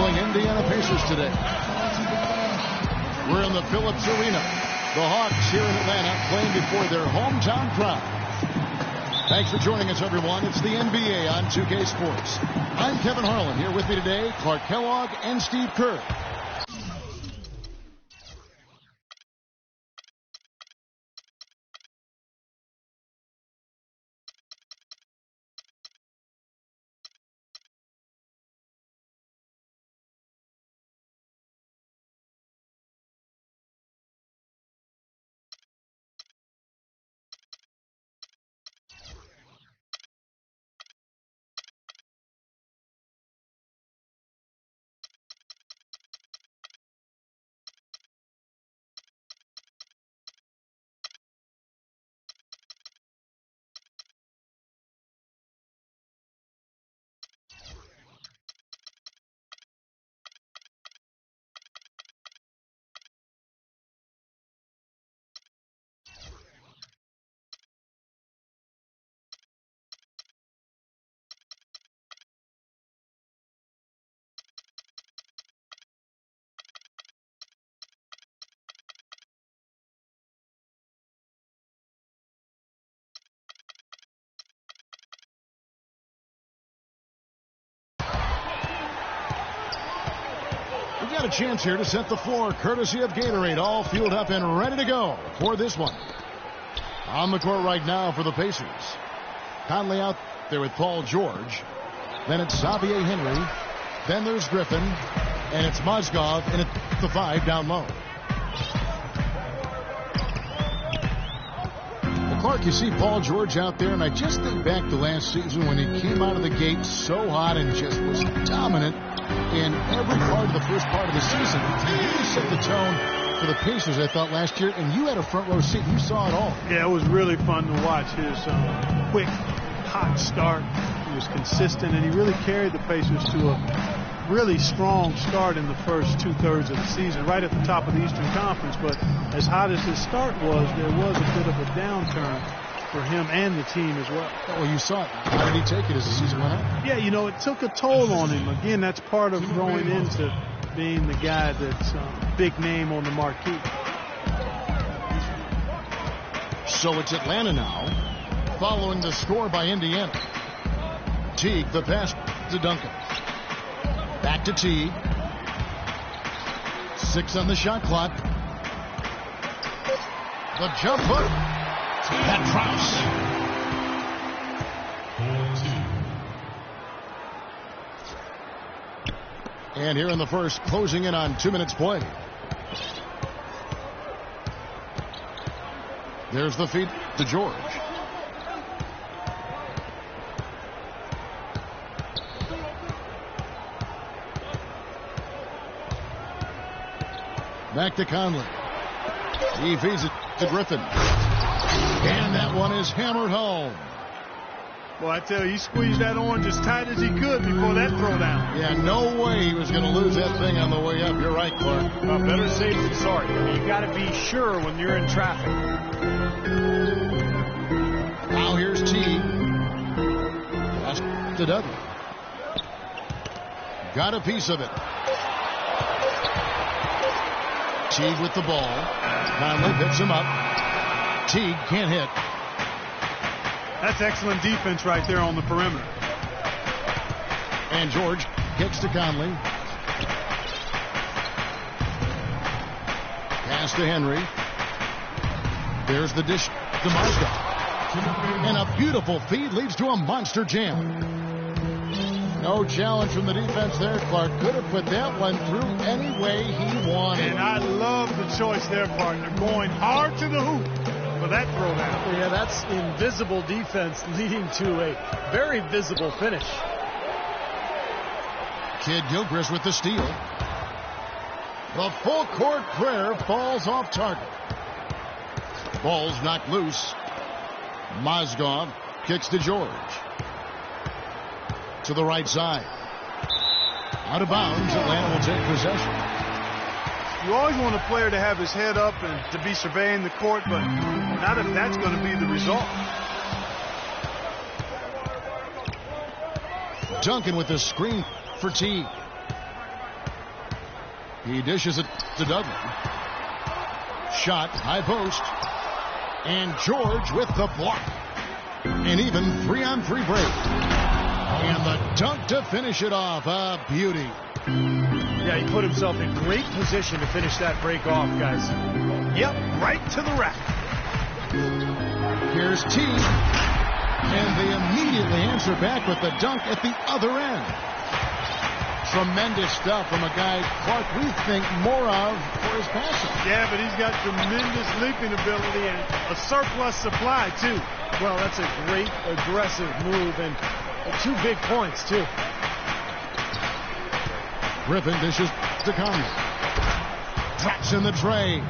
playing Indiana Pacers today. We're in the Phillips Arena. The Hawks here in Atlanta playing before their hometown crowd. Thanks for joining us, everyone. It's the NBA on 2K Sports. I'm Kevin Harlan. Here with me today, Clark Kellogg and Steve Kerr. Got a chance here to set the floor courtesy of Gatorade, all fueled up and ready to go for this one. On the court right now for the Pacers. Conley out there with Paul George. Then it's Xavier Henry. Then there's Griffin. And it's Mozgov in at the 5 down low. Well, Clark, you see Paul George out there, and I just think back to last season when he came out of the gate so hot and just was dominant in every part of the first part of the season. He really set the tone for the Pacers, I thought, last year, and you had a front row seat. You saw it all. Yeah, it was really fun to watch his quick, hot start. He was consistent, and he really carried the Pacers to a really strong start in the first 2/3 of the season, right at the top of the Eastern Conference. But as hot as his start was, there was a bit of a downturn for him and the team as well. Well, you saw it. How did he take it as the season went on? Yeah, you know, it took a toll on him. Again, that's part of growing into being the guy that's big name on the marquee. So it's Atlanta now, following the score by Indiana. Teague, the pass to Duncan. Back to Teague. 6 on the shot clock. The jump hook. That drops. And here in the first, closing in on 2 minutes play. There's the feed to George. Back to Conley. He feeds it to Griffin. And that one is hammered home. Well, I tell you, he squeezed that orange as tight as he could before that throwdown. Yeah, no way he was going to lose that thing on the way up. You're right, Clark. Well, better safe than sorry. I mean, you got to be sure when you're in traffic. Now here's Teague. Pass to Dudley. Got a piece of it. Teague with the ball. Conley picks him up. Teague can't hit. That's excellent defense right there on the perimeter. And George kicks to Conley. Pass to Henry. There's the dish to Mozgov. And a beautiful feed leads to a monster jam. No challenge from the defense there. Clark could have put that one through any way he wanted. And I love the choice there, partner. Going hard to the hoop for that throwdown. Yeah, that's invisible defense leading to a very visible finish. Kid Gilchrist with the steal. The full court prayer falls off target. Ball's knocked loose. Mozgov kicks to George. To the right side. Out of bounds. Atlanta will take possession. You always want a player to have his head up and to be surveying the court, but not if that's going to be the result. Duncan with the screen for Teague. He dishes it to Dudley. Shot, high post. And George with the block. An even 3-on-3 break. And the dunk to finish it off. A beauty. Yeah, he put himself in great position to finish that break off, guys. Yep, right to the rack. Here's T. And they immediately answer back with the dunk at the other end. Tremendous stuff from a guy, Clark, we think more of for his passing. Yeah, but he's got tremendous leaping ability and a surplus supply, too. Well, that's a great aggressive move and 2 big points, too. Griffin dishes to Conley. Drops in the tray.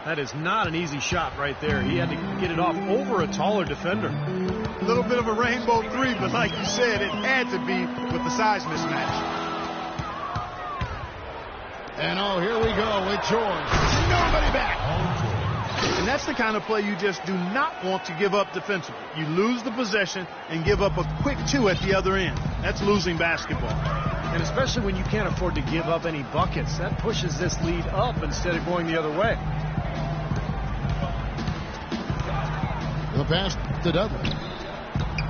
That is not an easy shot right there. He had to get it off over a taller defender. A little bit of a rainbow 3, but like you said, it had to be with the size mismatch. And oh, here we go with George. Nobody back. And that's the kind of play you just do not want to give up defensively. You lose the possession and give up a quick 2 at the other end. That's losing basketball. And especially when you can't afford to give up any buckets. That pushes this lead up instead of going the other way. The pass to Dudley.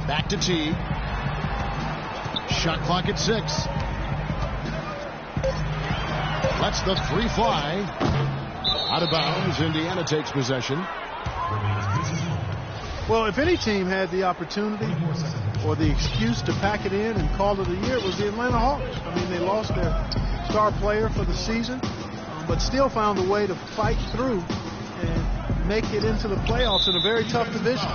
Back to T. Shot clock at 6. Lets the 3 fly. Out of bounds. Indiana takes possession. Well, if any team had the opportunity or the excuse to pack it in and call it a year, it was the Atlanta Hawks. I mean, they lost their star player for the season, but still found a way to fight through and make it into the playoffs in a very tough division.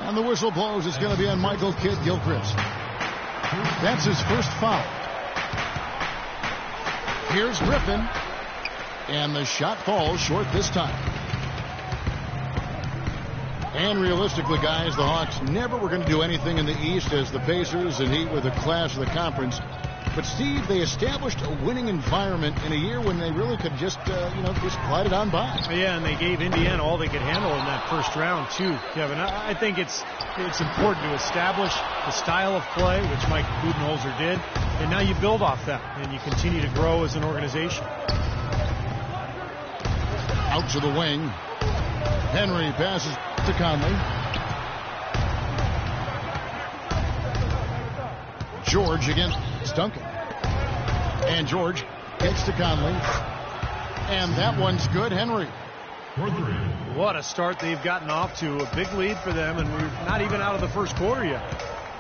And the whistle blows. It's going to be on Michael Kidd-Gilchrist. That's his first foul. Here's Griffin. And the shot falls short this time. And realistically, guys, the Hawks never were going to do anything in the East as the Pacers and Heat were the class of the conference. But, Steve, they established a winning environment in a year when they really could just, just glide it on by. Yeah, and they gave Indiana all they could handle in that first round, too, Kevin. I think it's important to establish the style of play, which Mike Budenholzer did, and now you build off that, and you continue to grow as an organization. Out to the wing. Henry passes to Conley. George against Duncan. And George kicks to Conley. And that one's good. Henry. What a start they've gotten off to. A big lead for them, and we're not even out of the first quarter yet.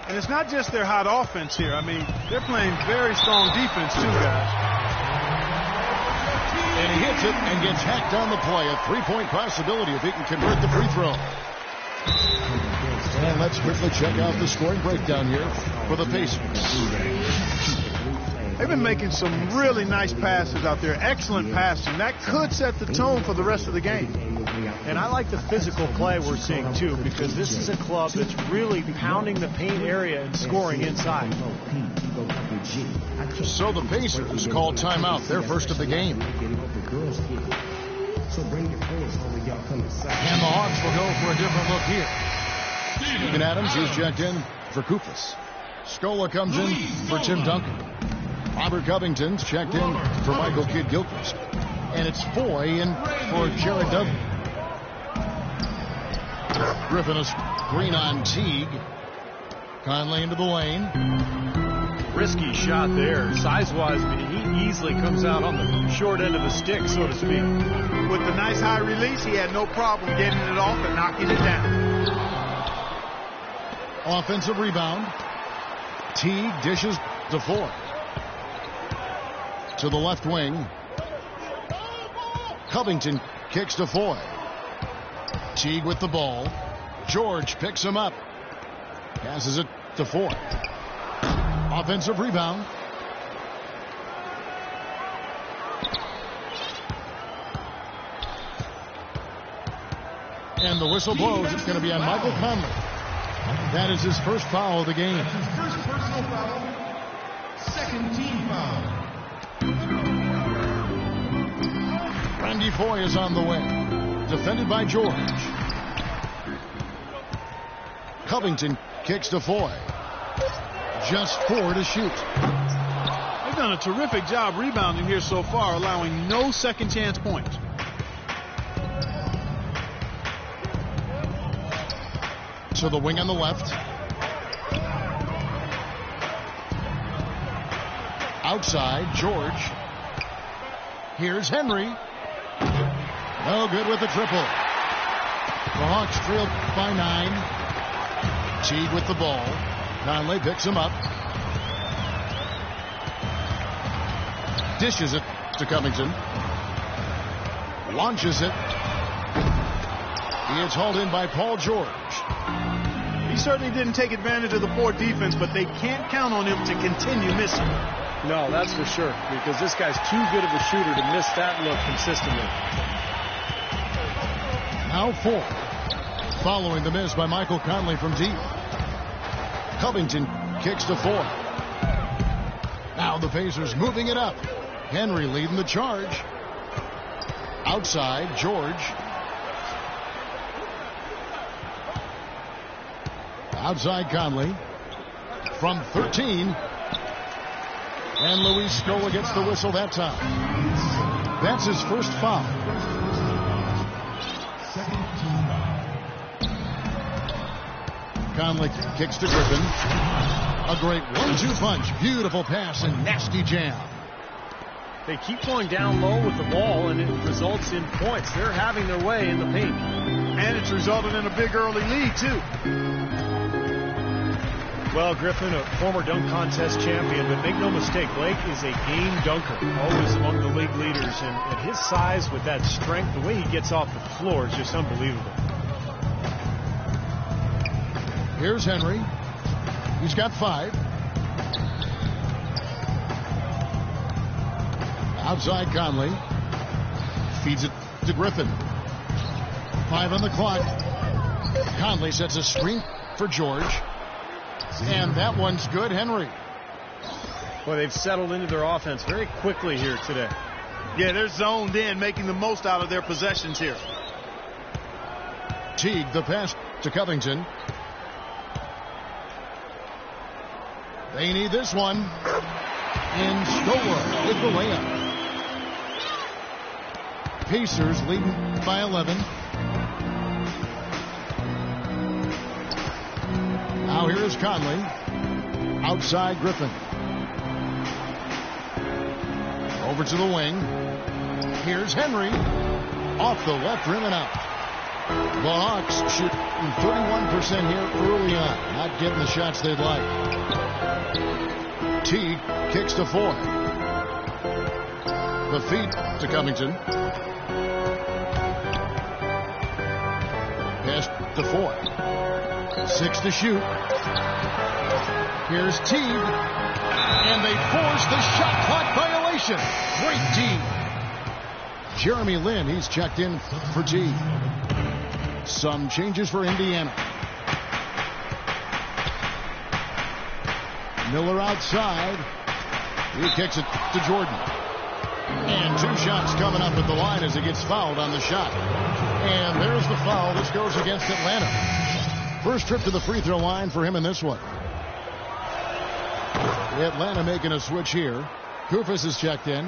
And it's not just their hot offense here. I mean, they're playing very strong defense, too, guys. And he hits it and gets hacked on the play. A 3-point possibility if he can convert the free throw. And let's quickly check out the scoring breakdown here for the Pacers. They've been making some really nice passes out there. Excellent passing. That could set the tone for the rest of the game. And I like the physical play we're seeing, too, because this is a club that's really pounding the paint area and scoring inside. So the Pacers call timeout, their first of the game. And the Hawks will go for a different look here. Steven Adams, he's checked in for Koufos. Scola comes in for Tim Duncan. Robert Covington's checked in for Michael Kidd-Gilchrist. And it's Foy in for Jared Dudley. Griffin a screen on Teague. Conley into the lane. Risky shot there. Size-wise, I mean, he easily comes out on the short end of the stick, so to speak. With the nice high release, he had no problem getting it off and knocking it down. Offensive rebound. Teague dishes to Foy. To the left wing. Covington kicks to Foy. Teague with the ball. George picks him up. Passes it to Foy. Offensive rebound. And the whistle blows. It's going to be on Michael Conley. That is his first foul of the game. That's his first personal foul. Second team foul. Randy Foy is on the way. Defended by George. Covington kicks to Foy. Just 4 to shoot. They've done a terrific job rebounding here so far, allowing no second chance points. To the wing on the left. Outside, George. Here's Henry. No good with the triple. The Hawks trailed by 9. Teague with the ball. Conley picks him up. Dishes it to Covington. Launches it. He is hauled in by Paul George. He certainly didn't take advantage of the poor defense, but they can't count on him to continue missing. No, that's for sure, because this guy's too good of a shooter to miss that look consistently. Now 4. Following the miss by Michael Conley from deep. Covington kicks to 4. Now the Pacers moving it up. Henry leading the charge. Outside, George. Outside, Conley. From 13. And Luis Scola gets the whistle that time. That's his first foul. Conley kicks to Griffin. A great 1-2 punch. Beautiful pass and nasty jam. They keep going down low with the ball, and it results in points. They're having their way in the paint. And it's resulted in a big early lead, too. Well, Griffin, a former dunk contest champion, but make no mistake, Blake is a game dunker, always among the league leaders. And at his size, with that strength, the way he gets off the floor is just unbelievable. Here's Henry. He's got 5. Outside, Conley. Feeds it to Griffin. 5 on the clock. Conley sets a screen for George. And that one's good, Henry. Well, they've settled into their offense very quickly here today. Yeah, they're zoned in, making the most out of their possessions here. Teague, the pass to Covington. They need this one. And Scola with the layup. Pacers leading by 11. Now here is Conley. Outside, Griffin. Over to the wing. Here's Henry. Off the left rim and out. The Hawks shooting 31% here early on. Not getting the shots they'd like. Teague kicks to 4. The feed to Covington. Pass to 4. 6 to shoot. Here's Teague. And they force the shot clock violation. Great Teague. Jeremy Lin, he's checked in for Teague. Some changes for Indiana. Miller outside. He kicks it to Jordan. And 2 shots coming up at the line as he gets fouled on the shot. And there's the foul. This goes against Atlanta. First trip to the free throw line for him in this one. Atlanta making a switch here. Kufis is checked in.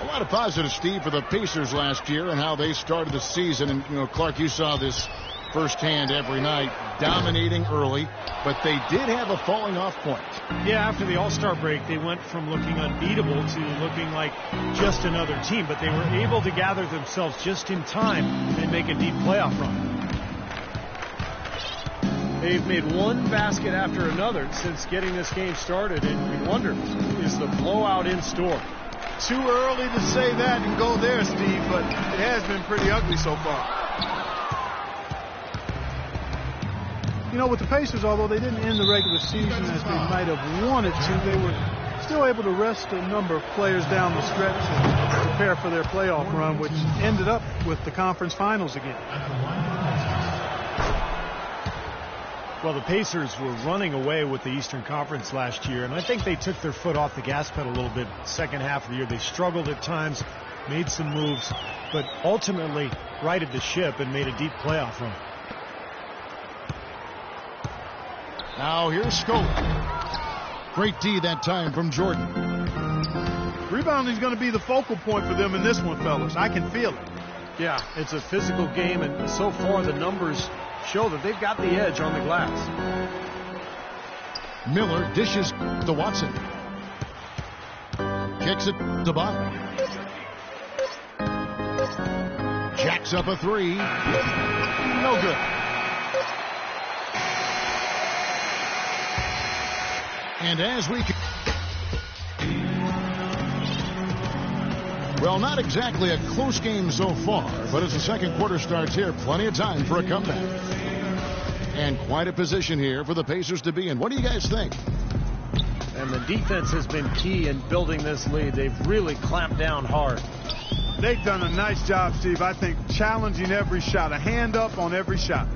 A lot of positive, Steve, for the Pacers last year and how they started the season. And, you know, Clark, you saw this firsthand every night, dominating early, but they did have a falling off point. Yeah, after the All-Star break, they went from looking unbeatable to looking like just another team, but they were able to gather themselves just in time and make a deep playoff run. They've made one basket after another since getting this game started, and you wonder, is the blowout in store? Too early to say that and go there, Steve, but it has been pretty ugly so far. You know, with the Pacers, although they didn't end the regular season as they might have wanted to, they were still able to rest a number of players down the stretch and prepare for their playoff run, which ended up with the conference finals again. Well, the Pacers were running away with the Eastern Conference last year, and I think they took their foot off the gas pedal a little bit second half of the year. They struggled at times, made some moves, but ultimately righted the ship and made a deep playoff run. Now here's Scola Great D that time from Jordan. Rebounding is going to be the focal point for them in this one, fellas. I can feel it. Yeah, it's a physical game, and so far the numbers show that they've got the edge on the glass. Miller dishes to Watson. Kicks it to Bond. Jacks up a three. No good. And as we... Well, not exactly a close game so far, but as the second quarter starts here, plenty of time for a comeback. And quite a position here for the Pacers to be in. What do you guys think? And the defense has been key in building this lead. They've really clamped down hard. They've done a nice job, Steve. I think challenging every shot, a hand up on every shot.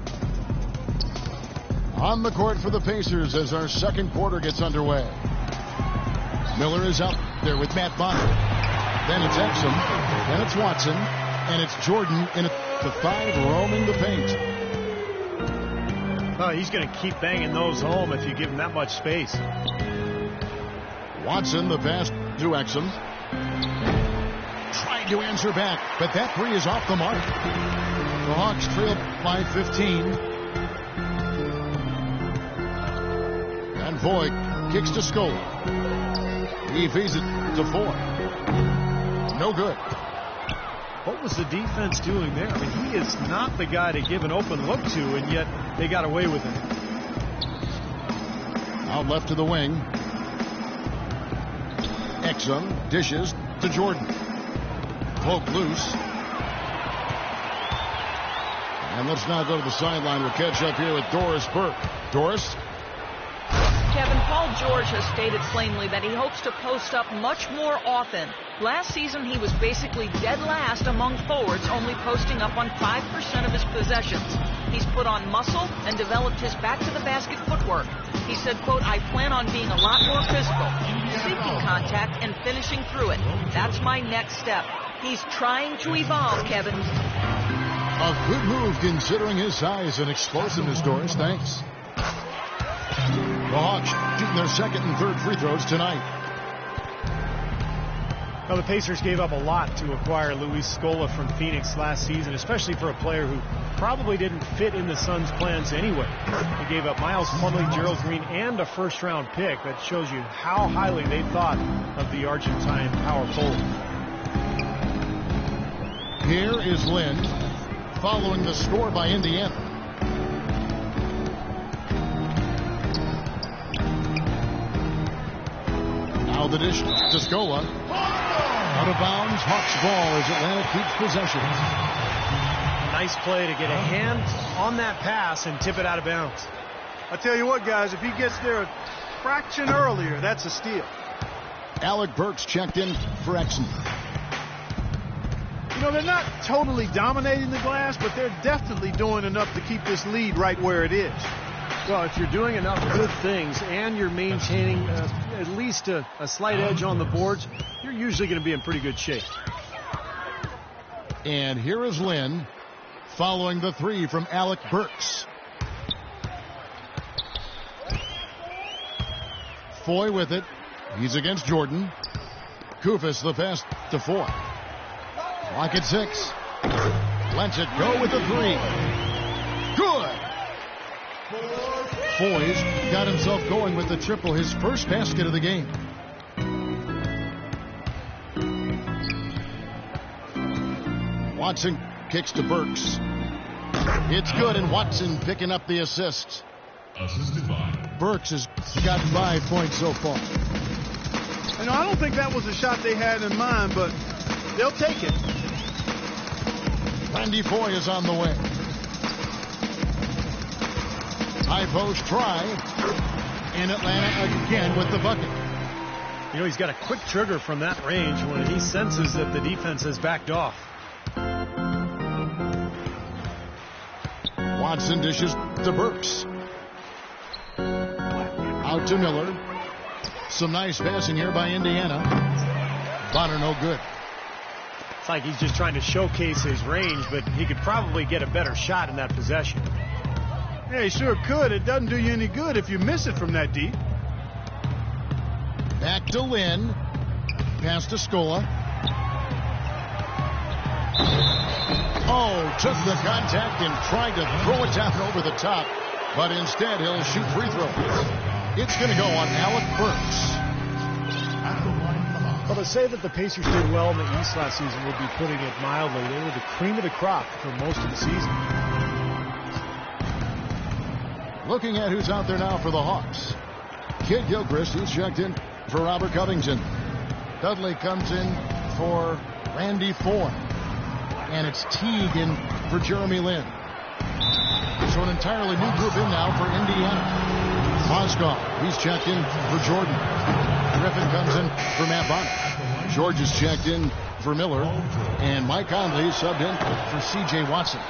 On the court for the Pacers as our second quarter gets underway. Miller is out there with Matt Bonner. Then it's Exum. Then it's Watson. And it's Jordan in the 5 roaming the paint. Oh, he's going to keep banging those home if you give him that much space. Watson, the pass to Exum. Trying to answer back, but that three is off the mark. The Hawks trail by 15. And Voigt kicks to Scola. He feeds it to 4. No good. What was the defense doing there? I mean, he is not the guy to give an open look to, and yet they got away with it. Out left to the wing. Exum dishes to Jordan. Poke loose. And let's now go to the sideline. We'll catch up here with Doris Burke. Doris? Kevin, Paul George has stated plainly that he hopes to post up much more often. Last season, he was basically dead last among forwards, only posting up on 5% of his possessions. He's put on muscle and developed his back-to-the-basket footwork. He said, quote, I plan on being a lot more physical, seeking contact and finishing through it. That's my next step. He's trying to evolve, Kevin. A good move considering his size and explosiveness, Doris. Thanks. The Hawks shooting their second and third free throws tonight. Well, the Pacers gave up a lot to acquire Luis Scola from Phoenix last season, especially for a player who probably didn't fit in the Suns' plans anyway. They gave up Miles Plumlee, Gerald Green, and a first-round pick. That shows you how highly they thought of the Argentine power forward. Here is Lynn following the score by Indiana. Now the dish to Scola. Out of bounds, Hawks ball as Atlanta keeps possession. Nice play to get a hand on that pass and tip it out of bounds. I tell you what, guys, if he gets there a fraction earlier, that's a steal. Alec Burks checked in for Exum. You know, they're not totally dominating the glass, but they're definitely doing enough to keep this lead right where it is. Well, if you're doing enough good things and you're maintaining at least a slight edge on the boards, you're usually going to be in pretty good shape. And here is Lynn following the three from Alec Burks. Foy with it. He's against Jordan. Kufis the pass to 4. Clock at 6. Lets it go with the 3. Good. Foy's got himself going with the triple, his first basket of the game. Watson kicks to Burks. It's good, and Watson picking up the assist. Burks has got 5 points so far. You know, I don't think that was a shot they had in mind, but they'll take it. Randy Foy is on the way. High post try. And Atlanta again with the bucket. You know, he's got a quick trigger from that range when he senses that the defense has backed off. Watson dishes to Burks. Out to Miller. Some nice passing here by Indiana. Bonner no good. It's like he's just trying to showcase his range, but he could probably get a better shot in that possession. Yeah, he sure could. It doesn't do you any good if you miss it from that deep. Back to Lynn. Pass to Scola. Oh, took the contact and tried to throw it down over the top. But instead, he'll shoot free throws. It's going to go on Alec Burks. Well, to say that the Pacers did well in the East last season would be putting it mildly. They were the cream of the crop for most of the season. Looking at who's out there now for the Hawks. Kid Gilchrist, he's checked in for Robert Covington. Dudley comes in for Randy Ford. And it's Teague in for Jeremy Lin. So an entirely new group in now for Indiana. Mozgov, he's checked in for Jordan. Griffin comes in for Matt Bonner. George is checked in for Miller. And Mike Conley subbed in for C.J. Watson.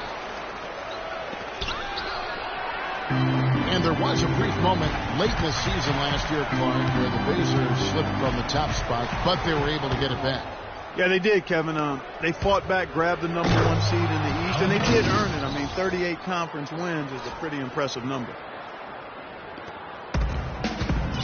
And there was a brief moment late in the season last year, Clark, where the Pacers slipped from the top spot, but they were able to get it back. Yeah, they did, Kevin. They fought back, grabbed the #1 seed in the East, and they did earn it. I mean, 38 conference wins is a pretty impressive number.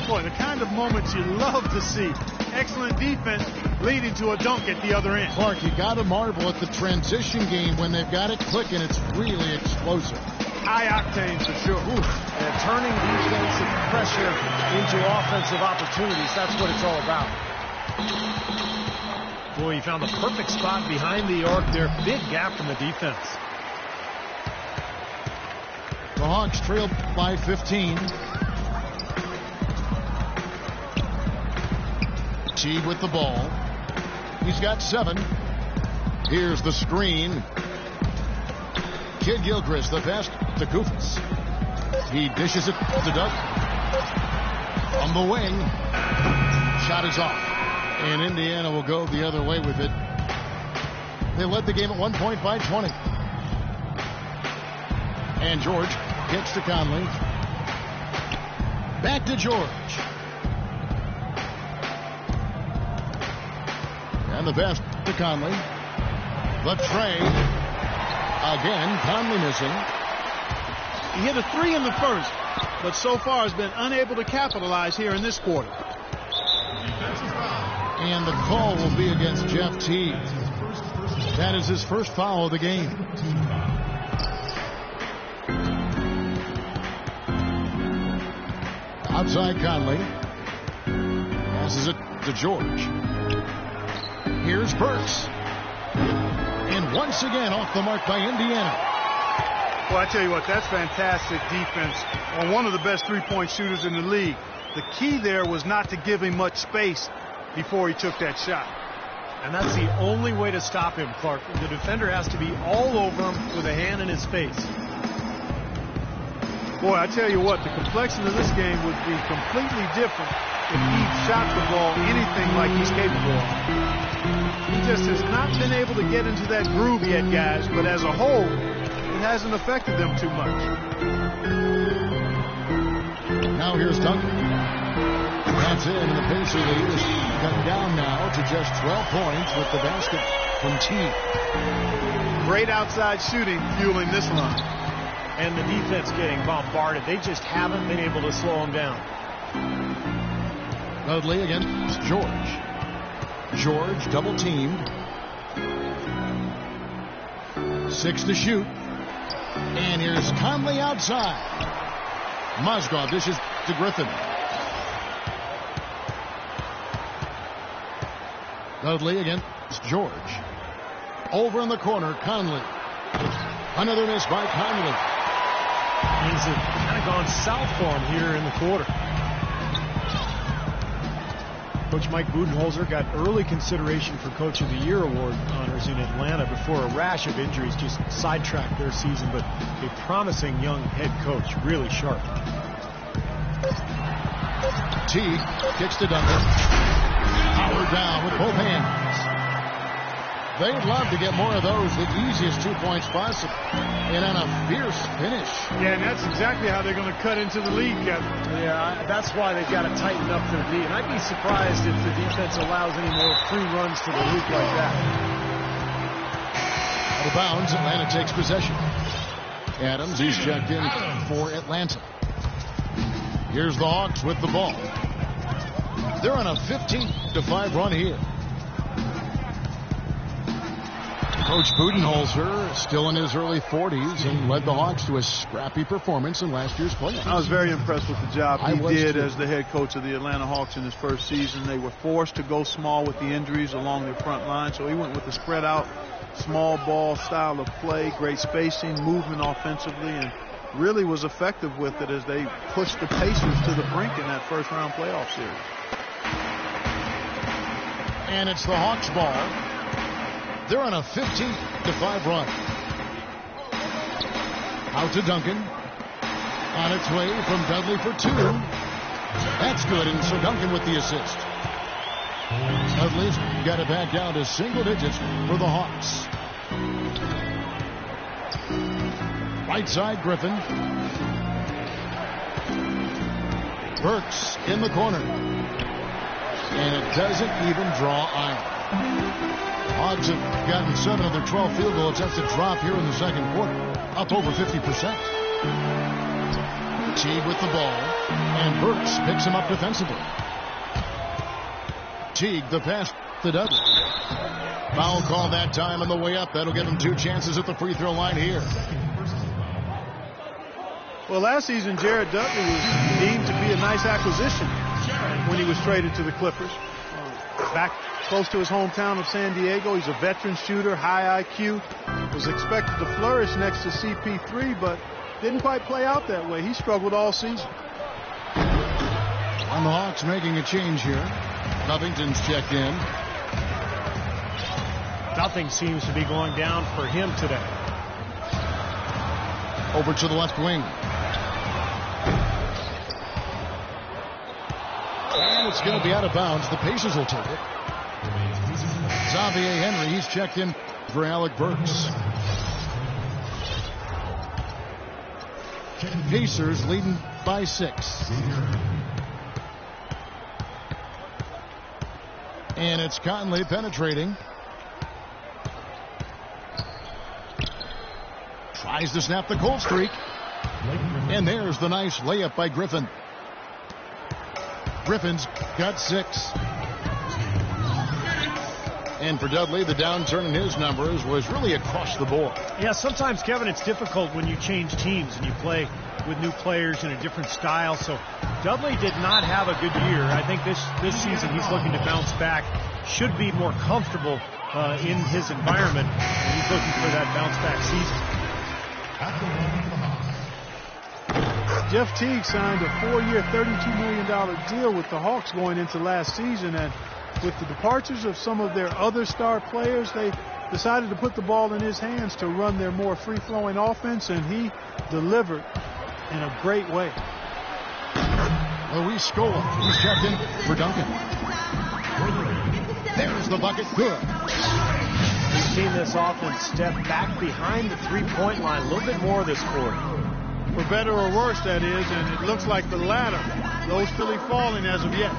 Boy, the kind of moments you love to see. Excellent defense leading to a dunk at the other end. Clark, you got to marvel at the transition game when they've got it clicking. It's really explosive. High octane for sure. And turning defensive pressure into offensive opportunities. That's what it's all about. Boy, he found the perfect spot behind the arc there. Big gap from the defense. The Hawks trailed by 15. Teague with the ball. He's got 7. Here's the screen. Kid Gilchrist, the pass to Koufos. He dishes it to Doug. On the wing. Shot is off. And Indiana will go the other way with it. They led the game at 1 point by 20. And George gets to Conley. Back to George. And the pass to Conley. The trade. Again, Conley missing. He hit a 3 in the first, but so far has been unable to capitalize here in this quarter. And the call will be against Jeff Teague. That is his first foul of the game. Outside Conley. Passes it to George. Here's Burks. And once again off the mark by Indiana. Well, I tell you what, that's fantastic defense on one of the best three-point shooters in the league. The key there was not to give him much space before he took that shot. And that's the only way to stop him, Clark. The defender has to be all over him with a hand in his face. Boy, I tell you what, the complexion of this game would be completely different if he shot the ball anything like he's capable of. He just has not been able to get into that groove yet, guys, but as a whole, it hasn't affected them too much. Now here's Duncan. That's it, and the Pacer lead is cut down now to just 12 points with the basket from Teague. Great outside shooting fueling this run. And the defense getting bombarded. They just haven't been able to slow him down. Dudley against George. George double teamed. 6 to shoot. And here's Conley outside. Mozgov dishes to Griffin. Dudley against George. Over in the corner, Conley. Another miss by Conley. Things have kind of gone south for him here in the quarter. Coach Mike Budenholzer got early consideration for Coach of the Year award honors in Atlanta before a rash of injuries just sidetracked their season, but a promising young head coach, really sharp. Teague kicks to Duncan. Powered down with both hands. They'd love to get more of those, the easiest 2-point spots, and on a fierce finish. Yeah, and that's exactly how they're going to cut into the lead, Kevin. Yeah, that's why they've got to tighten up their D. And I'd be surprised if the defense allows any more free runs to the hoop like that. Out of bounds, Atlanta takes possession. Adams, he's checked in for Atlanta. Here's the Hawks with the ball. They're on a 15-5 run here. Coach Budenholzer still in his early 40s and led the Hawks to a scrappy performance in last year's playoffs. I was very impressed with the job he did too. as the head coach of the Atlanta Hawks in his first season. They were forced to go small with the injuries along their front line, so he went with the spread out, small ball style of play, great spacing, movement offensively, and really was effective with it as they pushed the Pacers to the brink in that first round playoff series. And it's the Hawks ball. They're on a 15-5 run. Out to Duncan. On its way from Dudley for two. That's good, and so Duncan with the assist. Dudley's got it back down to single digits for the Hawks. Right side, Griffin. Burks in the corner. And it doesn't even draw iron. Hawks have gotten 7 of their 12 field goal attempts to drop here in the second quarter, up over 50%. Teague with the ball, and Burks picks him up defensively. Teague, the pass to Dudley. Foul call that time on the way up. That'll give him 2 chances at the free throw line here. Well, last season, Jared Dudley was deemed to be a nice acquisition when he was traded to the Clippers. Back close to his hometown of San Diego. He's a veteran shooter, high IQ. Was expected to flourish next to CP3, but didn't quite play out that way. He struggled all season. And the Hawks making a change here. Covington's checked in. Nothing seems to be going down for him today. Over to the left wing. And it's going to be out of bounds. The Pacers will take it. Xavier Henry, he's checked in for Alec Burks. Pacers leading by 6. And it's Conley penetrating. Tries to snap the cold streak. And there's the nice layup by Griffin. Griffin's got 6. And for Dudley, the downturn in his numbers was really across the board. Yeah, sometimes, Kevin, it's difficult when you change teams and you play with new players in a different style. So Dudley did not have a good year. I think this season he's looking to bounce back. Should be more comfortable in his environment. And he's looking for that bounce back season. Jeff Teague signed a 4-year, $32 million deal with the Hawks going into last season, and with the departures of some of their other star players, they decided to put the ball in his hands to run their more free-flowing offense, and he delivered in a great way. Luis Scola, he's checked in for Duncan. There's the bucket. Good. We've seen this offense step back behind the three-point line a little bit more this quarter. For better or worse, that is, and it looks like the latter. Those Philly falling as of yet.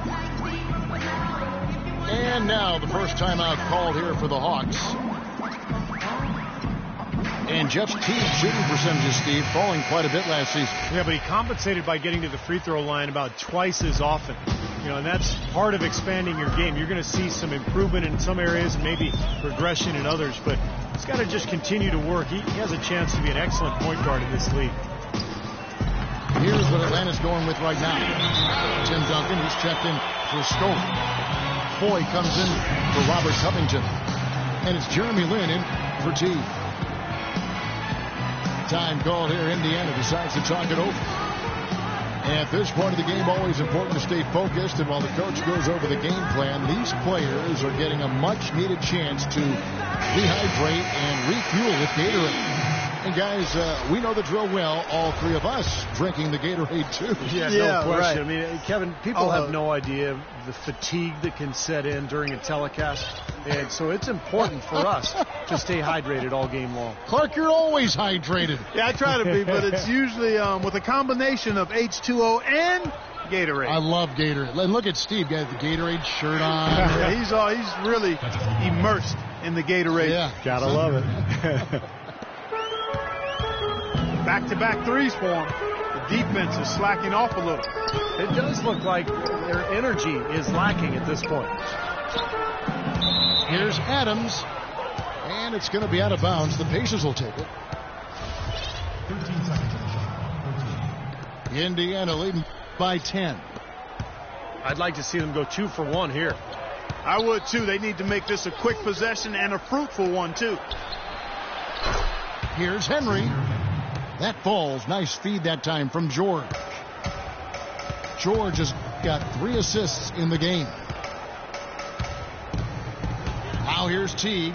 And now the first timeout called here for the Hawks. And Jeff Teague's shooting percentages, Steve, falling quite a bit last season. Yeah, but he compensated by getting to the free throw line about twice as often. You know, and that's part of expanding your game. You're going to see some improvement in some areas and maybe regression in others, but he's got to just continue to work. He has a chance to be an excellent point guard in this league. Here's what Atlanta's going with right now. Tim Duncan, he's checked in for Scola. Foy comes in for Robert Covington. And it's Jeremy Lin in for Teague. Time called here. Indiana decides to talk it over. At this point of the game, always important to stay focused. And while the coach goes over the game plan, these players are getting a much-needed chance to rehydrate and refuel with Gatorade. And guys, we know the drill well, all three of us drinking the Gatorade too. Yeah, no question. Right. I mean, Kevin, people have no idea the fatigue that can set in during a telecast. And so it's important for us to stay hydrated all game long. Clark, you're always hydrated. Yeah, I try to be, but it's usually with a combination of H2O and Gatorade. I love Gatorade. And look at Steve, got the Gatorade shirt on. Yeah, he's really immersed in the Gatorade. Yeah, gotta love it. Back-to-back threes for him. The defense is slacking off a little. It does look like their energy is lacking at this point. Here's Adams, and it's going to be out of bounds. The Pacers will take it. 13 seconds. 13. Indiana leading by 10. I'd like to see them go 2 for 1 here. I would too. They need to make this a quick possession and a fruitful one too. Here's Henry. That falls. Nice feed that time from George. George has got 3 assists in the game. Now here's Teague.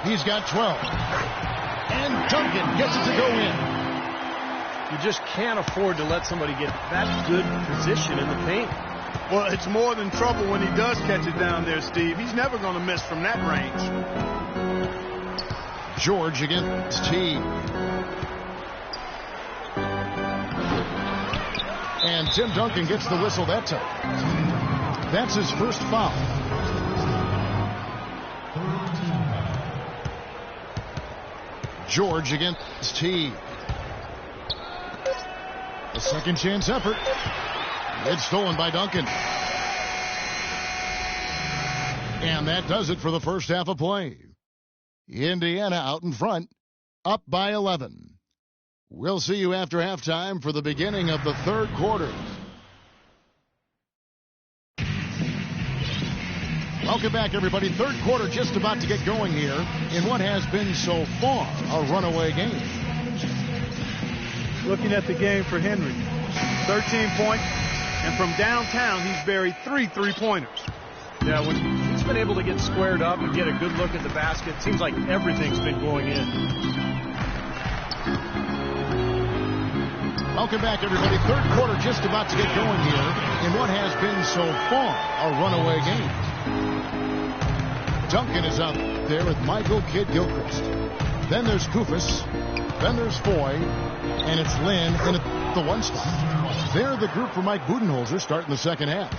He's got 12. And Duncan gets it to go in. You just can't afford to let somebody get that good position in the paint. Well, it's more than trouble when he does catch it down there, Steve. He's never going to miss from that range. George against Teague. And Tim Duncan gets the whistle that time. That's his first foul. George against Teague. A second chance effort. It's stolen by Duncan. And that does it for the first half of play. Indiana out in front, up by 11. We'll see you after halftime for the beginning of the third quarter. Welcome back, everybody. Third quarter just about to get going here in what has been so far a runaway game. Looking at the game for Henry. 13 points, and from downtown, he's buried 3 3-pointers. Yeah, when he's been able to get squared up and get a good look at the basket, it seems like everything's been going in. Welcome back, everybody. Third quarter just about to get going here in what has been so far a runaway game. Duncan is out there with Michael Kidd-Gilchrist. Then there's Kufis. Then there's Foy. And it's Lynn in at the 1 spot. They're the group for Mike Budenholzer starting the second half.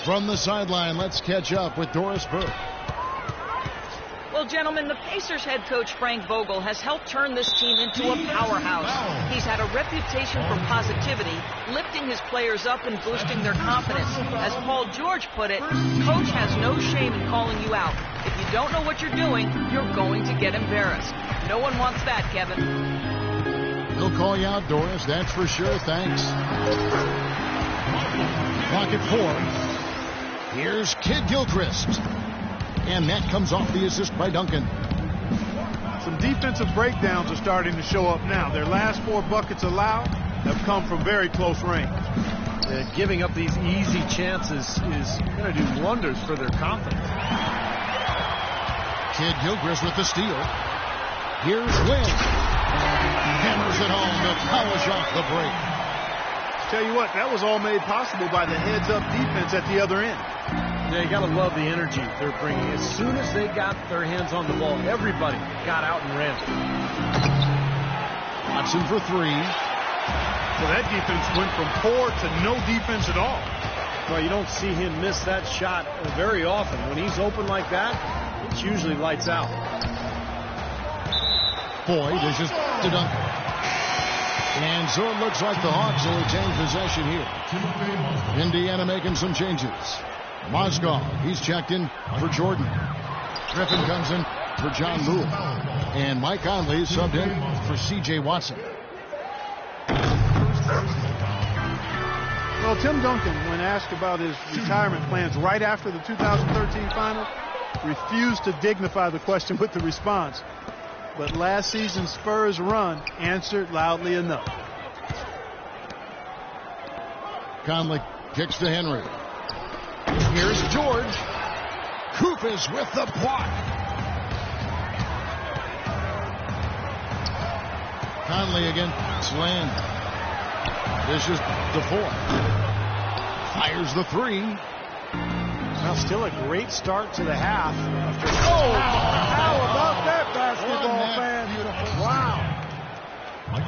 From the sideline, let's catch up with Doris Burke. Well, gentlemen, the Pacers head coach Frank Vogel has helped turn this team into a powerhouse. He's had a reputation for positivity, lifting his players up and boosting their confidence. As Paul George put it, coach has no shame in calling you out. If you don't know what you're doing, you're going to get embarrassed. No one wants that, Kevin. He'll call you out, Doris, that's for sure. Thanks. Clock at 4. Here's Kidd-Gilchrist. And that comes off the assist by Duncan. Some defensive breakdowns are starting to show up now. Their last 4 buckets allowed have come from very close range. Giving up these easy chances is going to do wonders for their confidence. Kidd-Gilchrist with the steal. Here's Lynn. Hammers it home to polish off the break. Tell you what, that was all made possible by the heads-up defense at the other end. Yeah, you got to love the energy they're bringing. As soon as they got their hands on the ball, everybody got out and ran. Watson for 3. Well, that defense went from poor to no defense at all. Well, you don't see him miss that shot very often. When he's open like that, it's usually lights out. Foy dishes to Duncan. And so it looks like the Hawks will retain possession here. Indiana making some changes. Mozgov, he's checked in for Jordan. Griffin comes in for John Moore. And Mike Conley subbed in for C.J. Watson. Well, Tim Duncan, when asked about his retirement plans right after the 2013 finals, refused to dignify the question with the response. But last season's Spurs run answered loudly enough. Conley kicks to Henry. Here's George. Kufis with the block. Conley against Lynn. This is to Foy. Fires the 3. Now still a great start to the half. How about that basketball fan? Beautiful. Wow.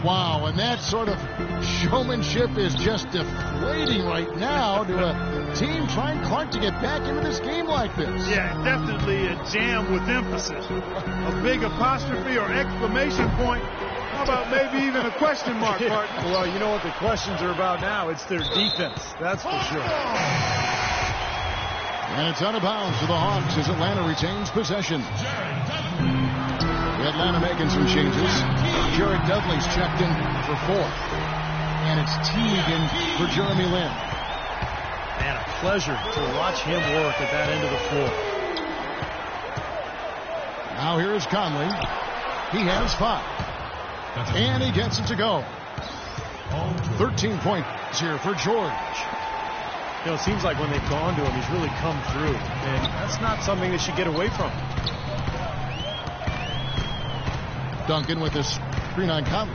Wow, and that sort of showmanship is just deflating right now to a team trying Clark to get back into this game like this. Yeah, definitely a jam with emphasis. A big apostrophe or exclamation point How about maybe even a question mark, partner? Well, you know what the questions are about now. It's their defense. That's for sure. And it's out of bounds to the Hawks as Atlanta retains possession. Atlanta making some changes. Jared Dudley's checked in for 4th. And it's Teague in for Jeremy Lin. Man, a pleasure to watch him work at that end of the floor. Now here is Conley. He has 5. And he gets it to go. 13 points here for George. You know, it seems like when they've gone to him, he's really come through. And that's not something they should get away from. Duncan with his screen on Conley.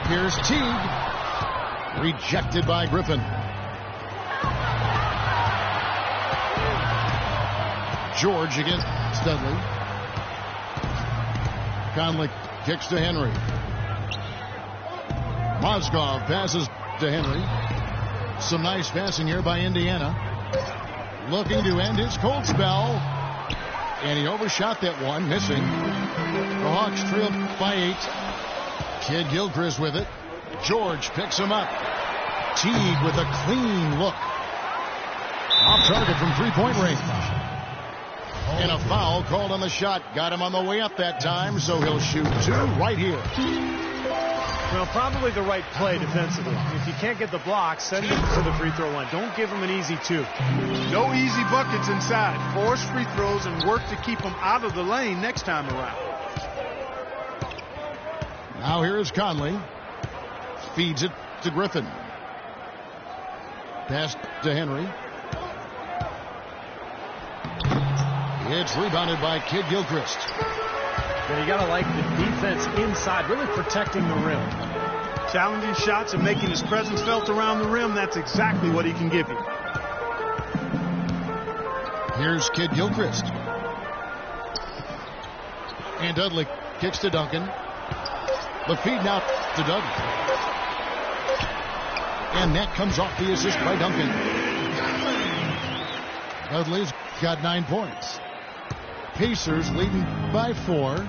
Here's Teague. Rejected by Griffin. George against Dudley. Conley kicks to Henry. Mozgov passes to Henry. Some nice passing here by Indiana. Looking to end his cold spell. And he overshot that one, missing. The Hawks trail by 8. Kid Gilchrist with it. George picks him up. Teague with a clean look. Off target from 3-point range. And a foul called on the shot. Got him on the way up that time, so he'll shoot 2 right here. Well, probably the right play defensively. If you can't get the block, send him to the free throw line. Don't give him an easy 2. No easy buckets inside. Force free throws and work to keep them out of the lane next time around. Now here is Conley. Feeds it to Griffin. Pass to Henry. It's rebounded by Kid Gilchrist. Yeah, you got to like the defense inside, really protecting the rim. Challenging shots and making his presence felt around the rim. That's exactly what he can give you. Here's Kid Gilchrist. And Dudley kicks to Duncan. The feed now to Dudley. And that comes off the assist by Duncan. Dudley's got 9 points. Pacers leading by 4.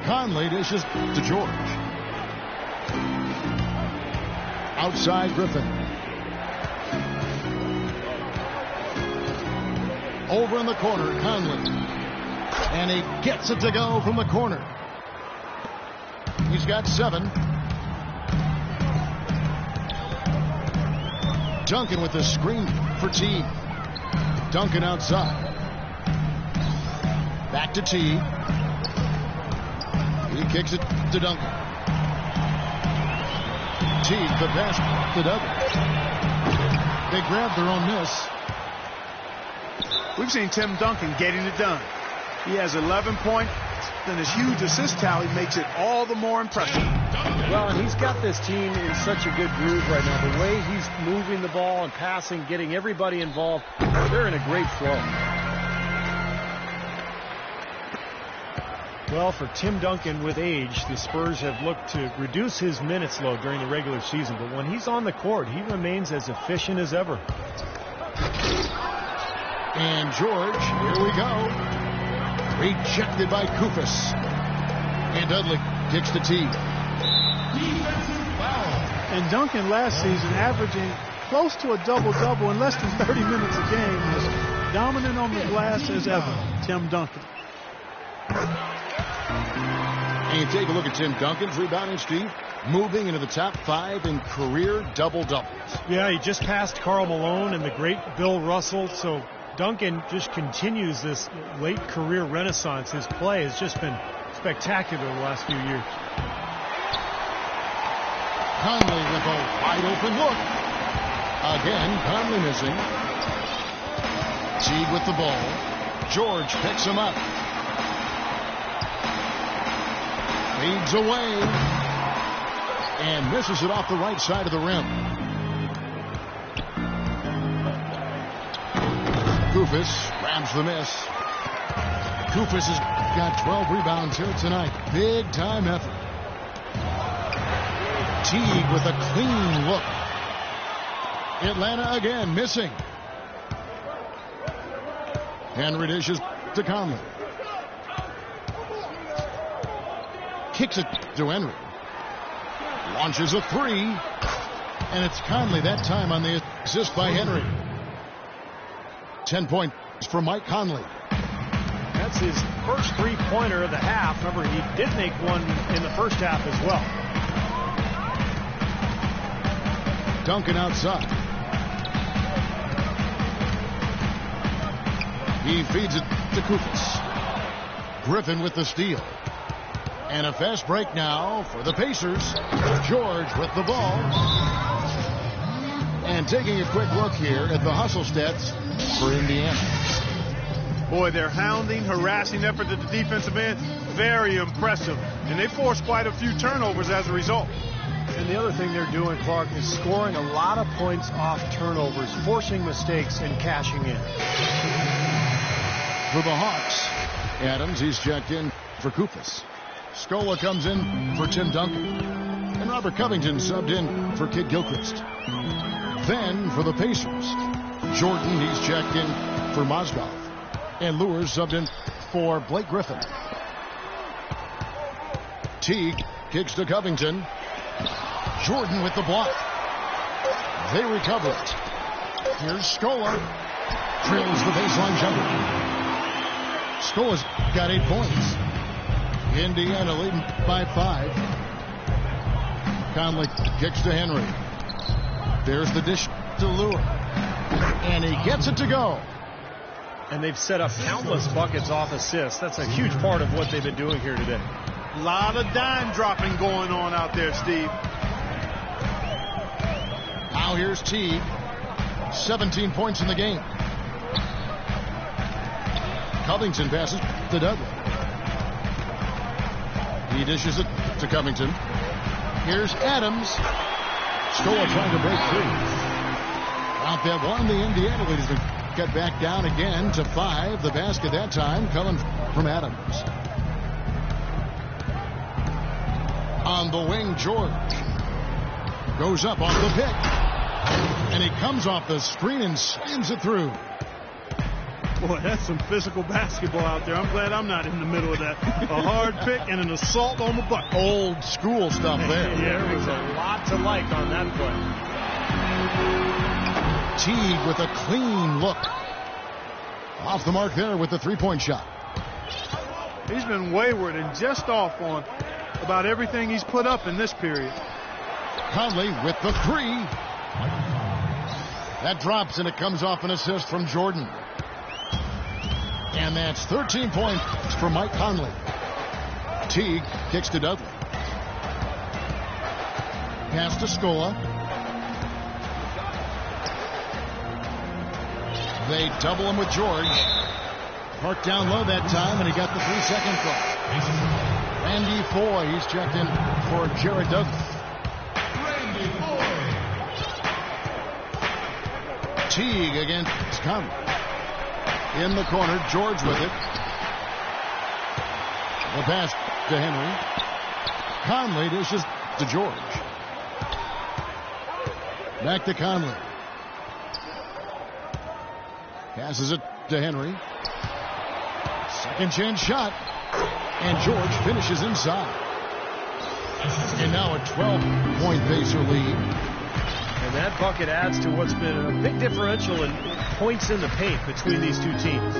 Conley dishes to George. Outside Griffin. Over in the corner, Conley. And he gets it to go from the corner. He's got 7. Duncan with the screen for Teague. Duncan outside. Back to Teague. He kicks it to Duncan. Teague, the pass to Dudley. They grabbed their own miss. We've seen Tim Duncan getting it done. He has 11 points, and his huge assist tally makes it all the more impressive. Well, and he's got this team in such a good groove right now. The way he's moving the ball and passing, getting everybody involved, they're in a great flow. Well, for Tim Duncan with age, the Spurs have looked to reduce his minutes load during the regular season. But when he's on the court, he remains as efficient as ever. And George, here we go. Rejected by Kufis. And Dudley kicks to Teague. And Duncan last season averaging close to a double-double in less than 30 minutes a game, as dominant on the glass as ever. Tim Duncan. And you take a look at Tim Duncan's rebounding, Steve, moving into the top 5 in career double-doubles. Yeah, he just passed Karl Malone and the great Bill Russell. So Duncan just continues this late career renaissance. His play has just been spectacular the last few years. Conley with a wide open look. Again, Conley missing. Teague with the ball. George picks him up. Feeds away. And misses it off the right side of the rim. Kufis grabs the miss. Kufis has got 12 rebounds here tonight. Big time effort. Teague with a clean look. Atlanta again missing. Henry dishes to Conley. kicks it to Henry. Launches a three. And it's Conley that time on the assist by Henry. 10 points for Mike Conley. That's his first three-pointer of the half. Remember, he did make one in the first half as well. Duncan outside. He feeds it to Kufis. Griffin with the steal. And a fast break now for the Pacers. George with the ball. And taking a quick look here at the hustle stats for Indiana. Boy, their hounding, harassing effort at the defensive end, very impressive. And they forced quite a few turnovers as a result. And the other thing they're doing, Clark, is scoring a lot of points off turnovers, forcing mistakes and cashing in. For the Hawks, Adams, he's checked in for Kufis. Scola comes in for Tim Duncan. And Robert Covington subbed in for Kid Gilchrist. Then for the Pacers, Jordan, he's checked in for Mozgov. And Lewis subbed in for Blake Griffin. Teague kicks to Covington. Jordan with the block. They recover it. Here's Scola. Drills the baseline jumper. Scola's got 8 points. Indiana leading by 5. Conley kicks to Henry. There's the dish to Lure. And he gets it to go. And they've set up countless buckets off assists. That's a huge part of what they've been doing here today. A lot of dime dropping going on out there, Steve. Now here's Teague. 17 points in the game. Covington passes to Dudley. He dishes it to Covington. Here's Adams. Scola trying to break free. Out that one, the Indiana lead has been cut back down again to 5. The basket that time coming from Adams. On the wing, George goes up off the pick. And he comes off the screen and slams it through. Boy, that's some physical basketball out there. I'm glad I'm not in the middle of that. A hard pick and an assault on the bucket. Old school stuff there. Yeah, there was a lot to like on that play. Teague with a clean look. Off the mark there with the three-point shot. He's been wayward and just off on about everything he's put up in this period. Conley with the three. That drops and it comes off an assist from Jordan. And that's 13 points for Mike Conley. Teague kicks to Dudley. Pass to Scola. They double him with George. Parked down low that time, and he got the 3-second clock. Randy Foy, he's checked in for Jared Douglas. Teague against Conley. In the corner, George with it. The pass to Henry. Conley dishes to George. Back to Conley. Passes it to Henry. Second chance shot. And George finishes inside. And now a 12-point Pacer lead. And that bucket adds to what's been a big differential in points in the paint between these two teams.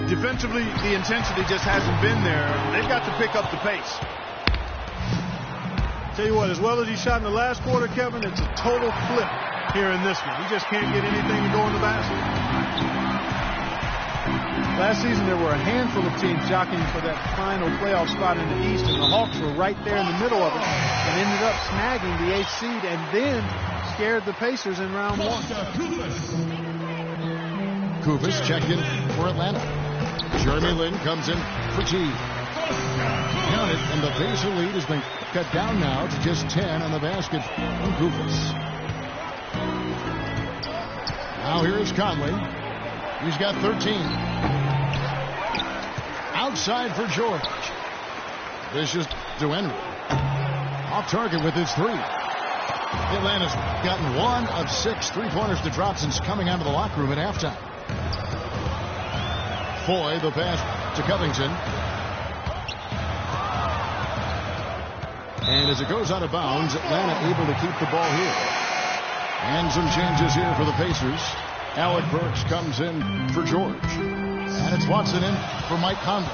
Defensively, the intensity just hasn't been there. They've got to pick up the pace. Tell you what, as well as he shot in the last quarter, Kevin, it's a total flip here in this one. He just can't get anything to go in the basket. Last season, there were a handful of teams jockeying for that final playoff spot in the East, and the Hawks were right there in the middle of it and ended up snagging the 8th seed and then scared the Pacers in round 1. Kufis checked in for Atlanta. Jeremy Lin comes in for Teague. Count it, and the Pacer lead has been cut down now to just 10 on the basket from Kufis. Now here is Conley. He's got 13. Outside for George. This is to Henry. Off target with his three. Atlanta's gotten 1 of 6 three-pointers to drop since coming out of the locker room at halftime. Foy, the pass to Covington. And as it goes out of bounds, Atlanta able to keep the ball here. And some changes here for the Pacers. Alec Burks comes in for George. And it's Watson in for Mike Conley.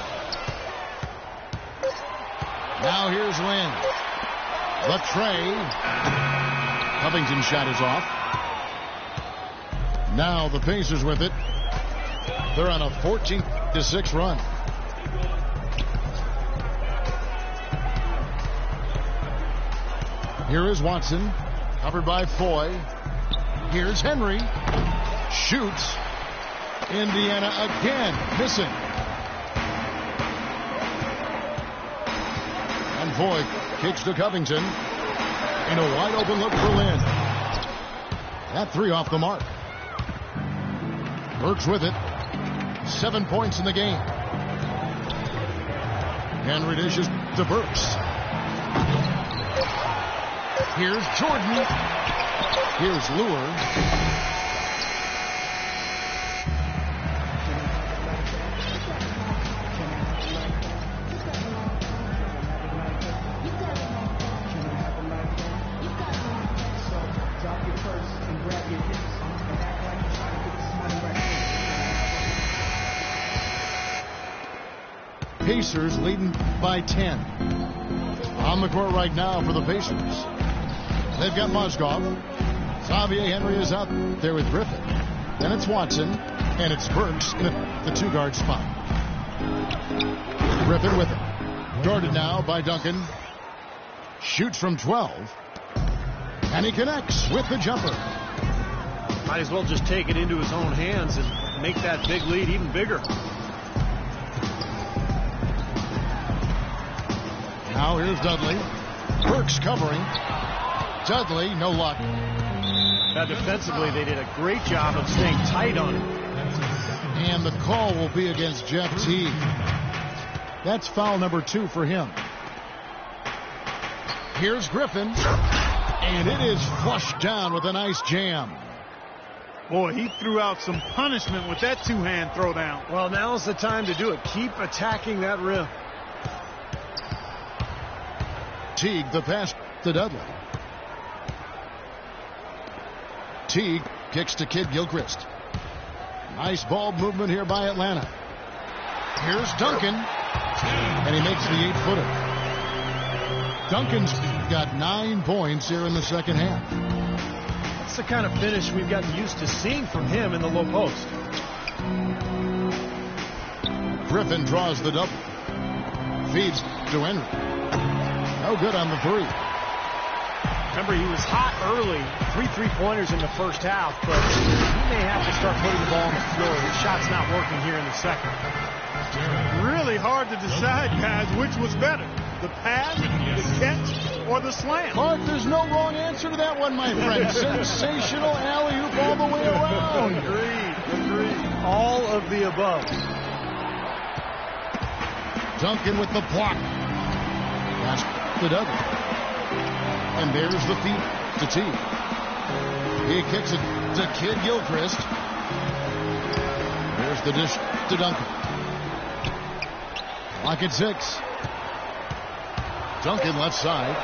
Now here's Lynn. The tray. Covington's shot is off. Now the Pacers with it. They're on a 14-6 run. Here is Watson, covered by Foy. Here's Henry. Shoots. Indiana again, missing. And Foy kicks to Covington. In a wide open look for Lynn. That three off the mark. Burks with it. 7 points in the game. Henry dishes to Burks. Here's Jordan. Here's Lure. Pacers leading by 10. On the court right now for the Pacers. They've got Mozgov. Xavier Henry is out there with Griffin. Then it's Watson. And it's Burks in the two-guard spot. Griffin with it. Guarded now by Duncan. Shoots from 12. And he connects with the jumper. Might as well just take it into his own hands and make that big lead even bigger. Now here's Dudley. Burks covering. Dudley, no luck. Now defensively, they did a great job of staying tight on him. And the call will be against Jeff Teague. That's foul number 2 for him. Here's Griffin. And it is flushed down with a nice jam. Boy, he threw out some punishment with that two-hand throwdown. Well, now's the time to do it. Keep attacking that rim. Teague, the pass to Dudley. Teague kicks to Kid Gilchrist. Nice ball movement here by Atlanta. Here's Duncan. And he makes the 8-footer. Duncan's got 9 points here in the second half. That's the kind of finish we've gotten used to seeing from him in the low post. Griffin draws the double. Feeds to Henry. No good on the three. Remember, he was hot early. 3 3-pointers in the first half, but he may have to start putting the ball on the floor. His shot's not working here in the second. Really hard to decide, guys, which was better. The pass, the catch, or the slam. Clark, there's no wrong answer to that one, my friend. Sensational alley-oop all the way around. Agreed. All of the above. Duncan with the block. Pass to Dudley. And there's the feed to Teague. He kicks it to Kid Gilchrist. There's the dish to Duncan. Clock at 6. Duncan left side.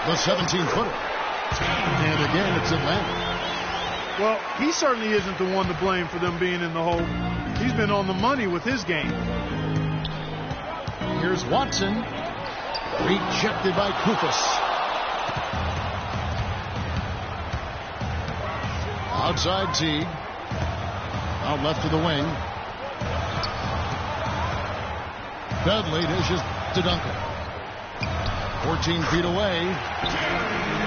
The 17-footer. And again, it's Atlanta. Well, he certainly isn't the one to blame for them being in the hole. He's been on the money with his game. Here's Watson. Rejected by Kufis. Outside Teague. Out left to the wing. Dudley dishes to Duncan. 14 feet away.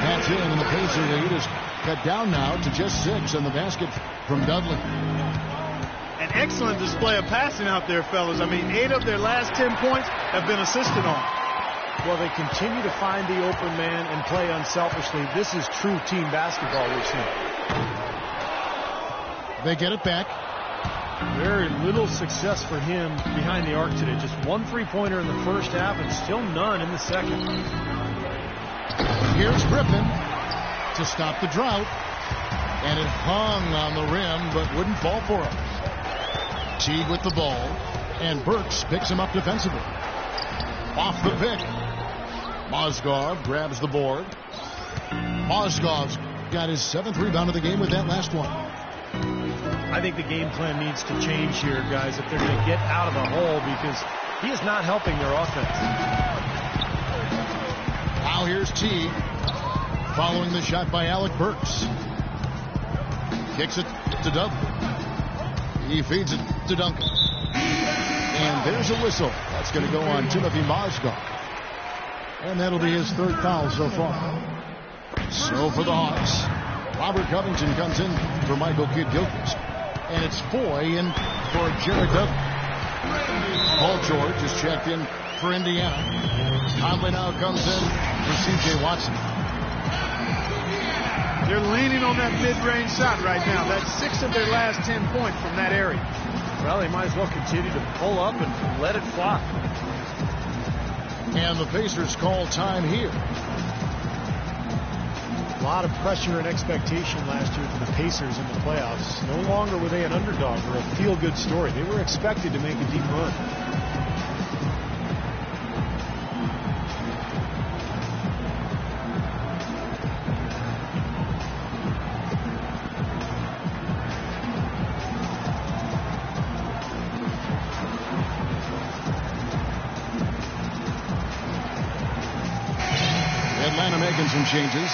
That's in, and the Pacer lead is cut down now to just 6 on the basket from Dudley. An excellent display of passing out there, fellas. I mean, 8 of their last 10 points have been assisted on. Well, they continue to find the open man and play unselfishly. This is true team basketball we're seeing. They get it back. Very little success for him behind the arc today. Just 1 3-pointer in the first half and still none in the second. Here's Griffin to stop the drought. And it hung on the rim but wouldn't fall for him. Teague with the ball. And Burks picks him up defensively. Off the pick. Mozgov grabs the board. Mozgov's got his 7th rebound of the game with that last one. I think the game plan needs to change here, guys, if they're going to get out of the hole, because he is not helping their offense. Now here's Teague following the shot by Alec Burks. Kicks it to Dudley. He feeds it to Duncan. And there's a whistle. That's going to go on Timothy Mozgov. And that'll be his 3rd foul so far. So for the Hawks, Robert Covington comes in for Michael Kidd-Gilchrist. And it's Foy in for Jared Dudley. Paul George is checked in for Indiana. Conley now comes in for C.J. Watson. They're leaning on that mid-range shot right now. That's 6 of their last 10 points from that area. Well, they might as well continue to pull up and let it fly. And the Pacers call time here. A lot of pressure and expectation last year for the Pacers in the playoffs. No longer were they an underdog or a feel-good story. They were expected to make a deep run. Atlanta making some changes.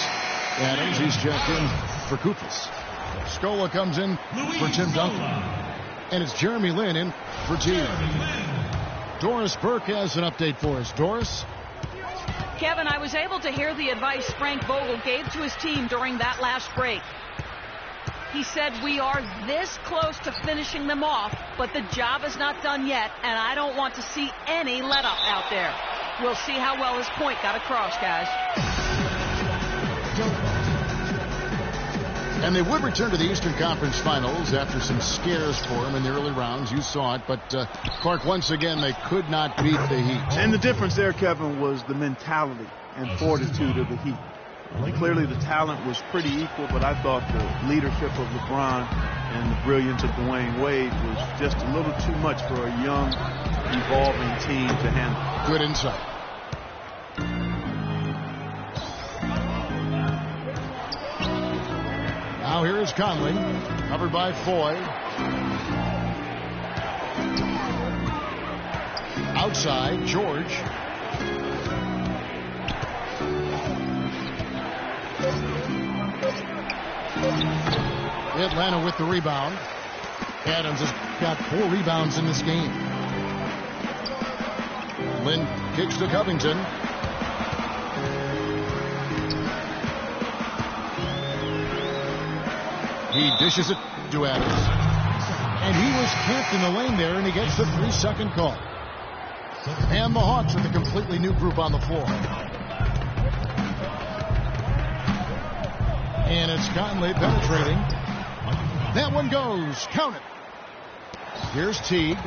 Adams, he's checked in for Koufos. Scola comes in for Tim Duncan. And it's Jeremy Lin in for Teague. Doris Burke has an update for us. Doris? Kevin, I was able to hear the advice Frank Vogel gave to his team during that last break. He said, we are this close to finishing them off, but the job is not done yet, and I don't want to see any let-up out there. We'll see how well his point got across, guys. And they would return to the Eastern Conference Finals after some scares for them in the early rounds. You saw it, but Clark, once again, they could not beat the Heat. And the difference there, Kevin, was the mentality and fortitude of the Heat. Clearly the talent was pretty equal, but I thought the leadership of LeBron and the brilliance of Dwayne Wade was just a little too much for a young, evolving team to handle. Good insight. Now here is Conley, covered by Foy. Outside, George. Atlanta with the rebound. Adams has got 4 rebounds in this game. Lynn kicks to Covington. He dishes it to Adams. And he was camped in the lane there, and he gets the 3-second call. And the Hawks with a completely new group on the floor. And it's Conley penetrating. That one goes. Count it. Here's Teague.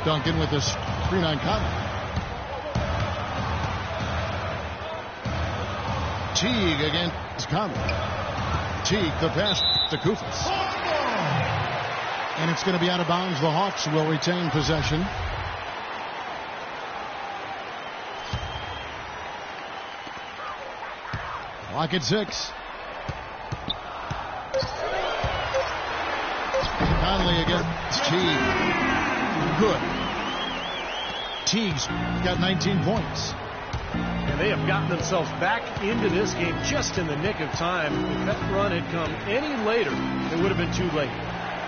Duncan with the screen on Conley. Teague against Conley. Teague, the pass to Koufos. And it's going to be out of bounds. The Hawks will retain possession. Clock at 6. Conley against Teague. Good. Teague's got 19 points. And they have gotten themselves back into this game just in the nick of time. If that run had come any later, it would have been too late.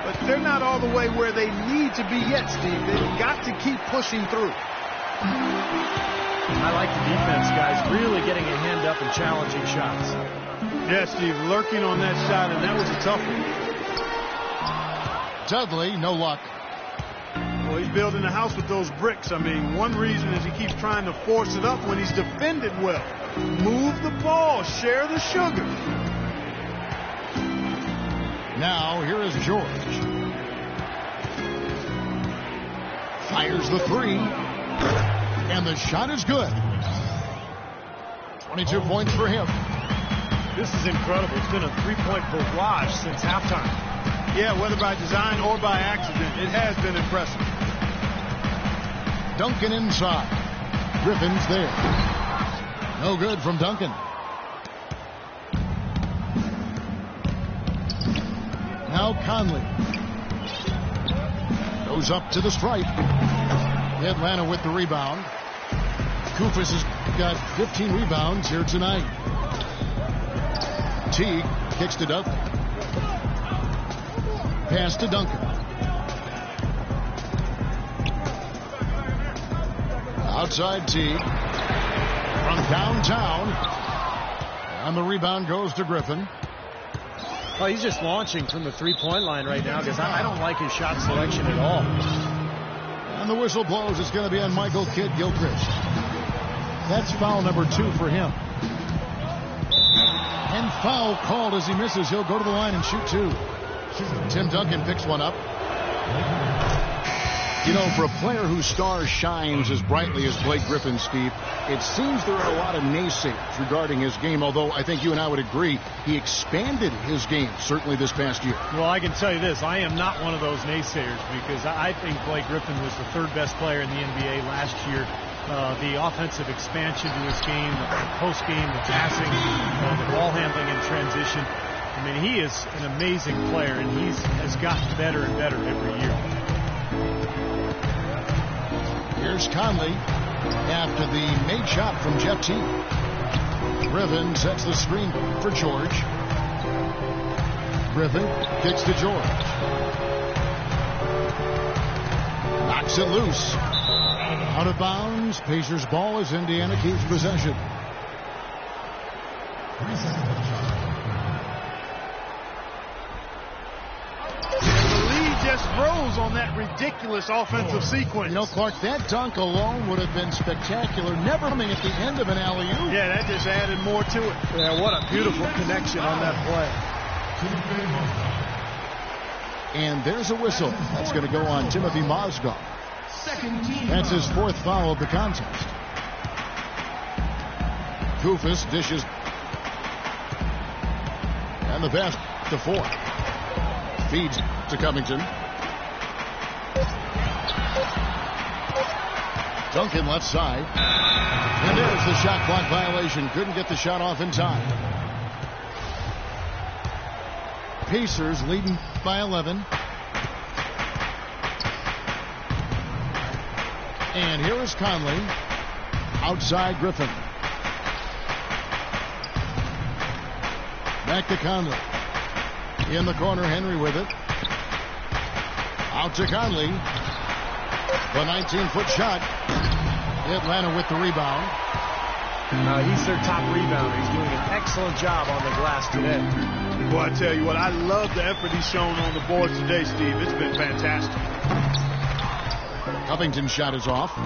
But they're not all the way where they need to be yet, Steve. They've got to keep pushing through. I like the defense, guys, really getting a hand up and challenging shots. Yeah, Steve, lurking on that shot, and that was a tough one. Dudley, no luck. Well, he's building a house with those bricks. I mean, one reason is he keeps trying to force it up when he's defended well. Move the ball, share the sugar. Now, here is George. Fires the 3. And the shot is good. 22 points for him. This is incredible. It's been a 3-point barrage since halftime. Yeah, whether by design or by accident, it has been impressive. Duncan inside. Griffin's there. No good from Duncan. Now Conley. Goes up to the stripe. Atlanta with the rebound. Kufis has got 15 rebounds here tonight. Teague kicks to Duncan. Pass to Duncan. Outside Teague. From downtown. And the rebound goes to Griffin. Oh, he's just launching from the three-point line right now because I don't like his shot selection at all. And the whistle blows. It's going to be on Michael Kidd-Gilchrist. That's foul number 2 for him. And foul called as he misses. He'll go to the line and shoot 2. Tim Duncan picks one up. You know, for a player whose star shines as brightly as Blake Griffin, Steve, it seems there are a lot of naysayers regarding his game, although I think you and I would agree he expanded his game, certainly this past year. Well, I can tell you this. I am not one of those naysayers because I think Blake Griffin was the 3rd best player in the NBA last year. The offensive expansion to his game, the post game, the passing, the ball handling in transition. I mean, he is an amazing player, and he has gotten better and better every year. Here's Conley after the made shot from Jeff Teague. Griffin sets the screen for George. Griffin kicks to George. Knocks it loose. Out of bounds. Pacers ball as Indiana keeps possession. Just froze on that ridiculous offensive sequence. You know, Clark, that dunk alone would have been spectacular. Never coming at the end of an alley-oop. Yeah, that just added more to it. Yeah, what a beautiful connection on that play. And there's a whistle. That's going to go on Timothy Mozgov. That's his 4th foul of the contest. Kufis dishes. And the pass to 4. Feeds to Covington. Duncan left side. And there's the shot clock violation. Couldn't get the shot off in time. Pacers leading by 11. And here is Conley. Outside Griffin. Back to Conley. In the corner, Henry with it. Out to Conley. The 19-foot shot. Atlanta with the rebound. He's their top rebounder. He's doing an excellent job on the glass today. Well, I tell you what, I love the effort he's shown on the boards today, Steve. It's been fantastic. Covington's shot is off.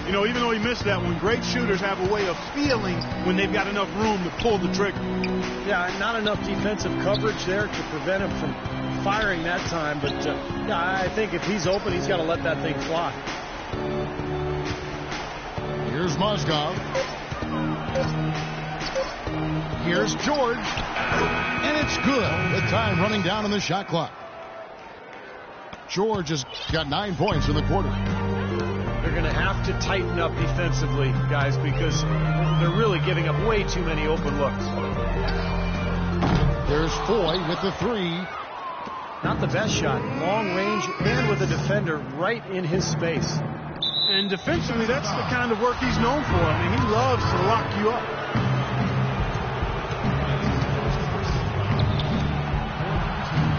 You know, even though he missed that one, great shooters have a way of feeling when they've got enough room to pull the trigger. Yeah, not enough defensive coverage there to prevent him from firing that time. But yeah, I think if he's open, he's got to let that thing fly. Here's Mozgov. Here's George. And it's good. The time running down on the shot clock. George has got 9 points in the quarter. They're going to have to tighten up defensively, guys, because they're really giving up way too many open looks. There's Foy with the 3. Not the best shot. Long range and with a defender right in his space. And defensively, that's the kind of work he's known for. I mean, he loves to lock you up.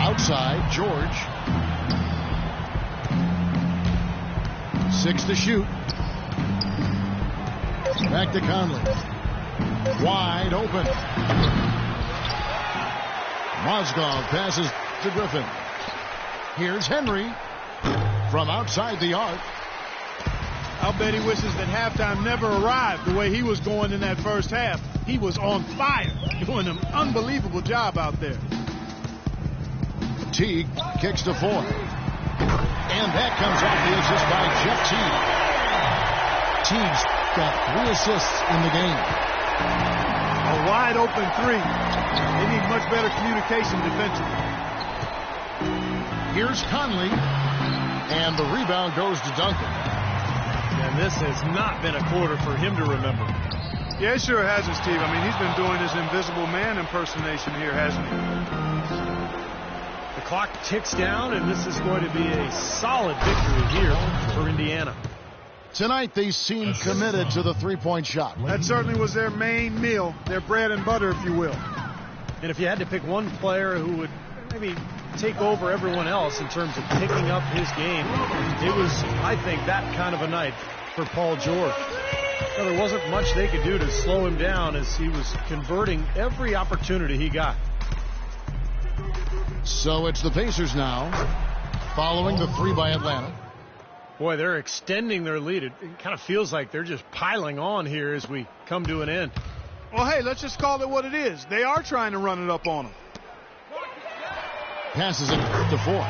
Outside, George. 6 to shoot. Back to Conley. Wide open. Mozgov passes to Griffin. Here's Henry from outside the arc. I'll bet he wishes that halftime never arrived the way he was going in that first half. He was on fire, doing an unbelievable job out there. Teague kicks to 4. And that comes off the assist by Jeff Teague. Teague's got 3 assists in the game. A wide open 3. They need much better communication defensively. Here's Conley. And the rebound goes to Duncan. And this has not been a quarter for him to remember. Yeah, it sure hasn't, Steve. I mean, he's been doing his Invisible Man impersonation here, hasn't he? The clock ticks down, and this is going to be a solid victory here for Indiana. Tonight, they seem committed to the three-point shot. That certainly was their main meal, their bread and butter, if you will. And if you had to pick one player who would maybe take over everyone else in terms of picking up his game, it was, I think, that kind of a night for Paul George. Well, there wasn't much they could do to slow him down as he was converting every opportunity he got. So it's the Pacers now, following the three by Atlanta. Boy, they're extending their lead. It kind of feels like they're just piling on here as we come to an end. Well, hey, let's just call it what it is. They are trying to run it up on them. Passes it to Ford.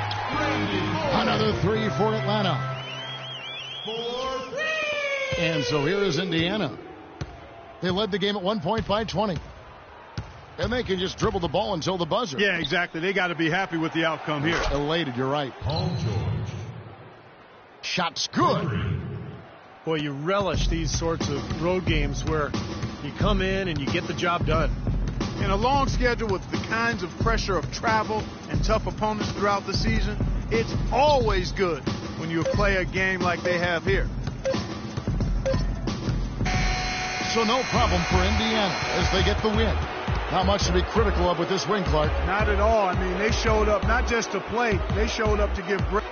Another three for Atlanta. And so here is Indiana. They led the game at one point by 20. And they can just dribble the ball until the buzzer. Yeah, exactly. They got to be happy with the outcome here. Elated, you're right. Shot's good. Boy, you relish these sorts of road games where you come in and you get the job done. In a long schedule with the kinds of pressure of travel and tough opponents throughout the season, it's always good when you play a game like they have here. So no problem for Indiana as they get the win. Not much to be critical of with this win, Clark. Not at all. I mean, they showed up not just to play, they showed up to give great